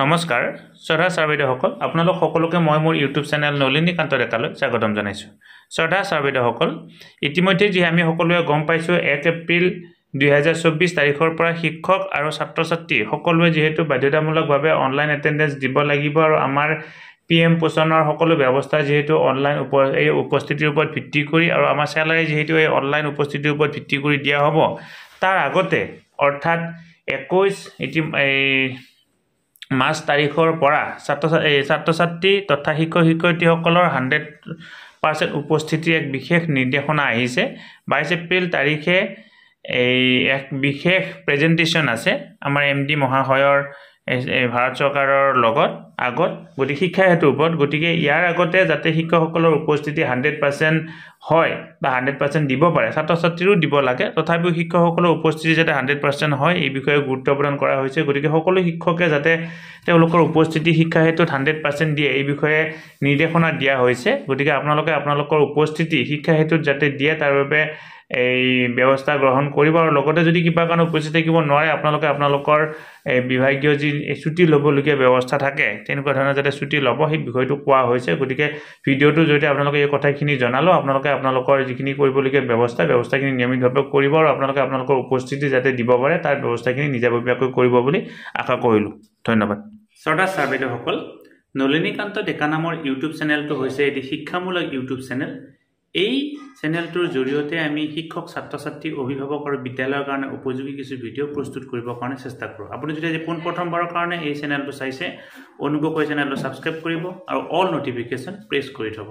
নমস্কাৰ শ্ৰদ্ধা ছাৰ বাইদেউসকল আপোনালোক সকলোকে মই মোৰ ইউটিউব চেনেল নলিনীকান্ত ডেকালৈ স্বাগতম জনাইছোঁ। শ্ৰদ্ধা ছাৰ বাইদেউসকল ইতিমধ্যে যি আমি সকলোৱে গম পাইছোঁ 1 এপ্ৰিল 2024 তাৰিখৰ পৰা শিক্ষক আৰু ছাত্ৰ ছাত্ৰী সকলোৱে যেহেতু বাধ্যতামূলকভাৱে অনলাইন এটেন্ডেন্স দিব লাগিব আৰু আমাৰ PM পোষণৰ সকলো ব্যৱস্থা যেহেতু অনলাইন উপস্থিতিৰ ওপৰত ভিত্তি কৰি আৰু আমাৰ স্যালাৰি যেহেতু এই অনলাইন উপস্থিতিৰ ওপৰত ভিত্তি কৰি দিয়া হ'ব তাৰ আগতে অৰ্থাৎ 21 মাৰ্চ তাৰিখৰ পৰা ছাত্ৰ ছাত্ৰী তথা শিক্ষক শিক্ষয়িত্ৰীসকলৰ 100% উপস্থিতিৰ এক বিশেষ নিৰ্দেশনা আহিছে। 22 এপ্ৰিল তাৰিখে এক বিশেষ প্ৰেজেন্টেশন আছে আমাৰ MD মহাশয়ৰ ভাৰত চৰকাৰৰ লগত আগত গতিকে শিক্ষা হেতুৰ ওপৰত গতিকে ইয়াৰ আগতে যাতে শিক্ষকসকলৰ উপস্থিতি 100% হয় বা 100% দিব পাৰে ছাত্ৰ ছাত্ৰীৰো দিব লাগে তথাপিও শিক্ষকসকলৰ উপস্থিতি যাতে 100% হয় এই বিষয়ে গুৰুত্ব প্ৰদান কৰা হৈছে। গতিকে সকলো শিক্ষকে যাতে তেওঁলোকৰ উপস্থিতি শিক্ষা হেতুত 100% দিয়ে এই বিষয়ে নিৰ্দেশনা দিয়া হৈছে। গতিকে আপোনালোকে আপোনালোকৰ উপস্থিতি শিক্ষা হেতুত যাতে দিয়ে তাৰ বাবে এই ব্যৱস্থা গ্ৰহণ কৰিব আৰু লগতে যদি কিবা কাৰণ উপস্থিত থাকিব নোৱাৰে আপোনালোকে আপোনালোকৰ বিভাগীয় যি ছুটি ল'বলগীয়া ব্যৱস্থা থাকে তেনেকুৱা ধৰণৰ যাতে ছুটি ল'ব সেই বিষয়টো কোৱা হৈছে। গতিকে ভিডিঅ'টো যদি আপোনালোকে এই কথাখিনি জনালো আপোনালোকে আপোনালোকৰ যিখিনি কৰিবলগীয়া ব্যৱস্থাখিনি নিয়মিতভাৱে কৰিব আৰু আপোনালোকে আপোনালোকৰ উপস্থিতি যাতে দিব পাৰে তাৰ ব্যৱস্থাখিনি নিজাববীয়াকৈ কৰিব বুলি আশা কৰিলোঁ। ধন্যবাদ। শ্ৰদ্ধা ছাৰ বাইদেউসকল নলিনীকান্ত ডেকা নামৰ ইউটিউব চেনেলটো হৈছে এটি শিক্ষামূলক ইউটিউব চেনেল। এই চেনেলটোৰ জৰিয়তে আমি শিক্ষক ছাত্ৰ ছাত্ৰী অভিভাৱক আৰু বিদ্যালয়ৰ কাৰণে উপযোগী কিছু ভিডিঅ' প্ৰস্তুত কৰিবৰ কাৰণে চেষ্টা কৰোঁ। আপুনি যদি আজি প্ৰথমবাৰৰ কাৰণে এই চেনেলটো চাইছে অনুগ্ৰহ কৰি চেনেলটো ছাবস্ক্ৰাইব কৰিব আৰু অল নটিফিকেশ্যন প্ৰেছ কৰি থ'ব।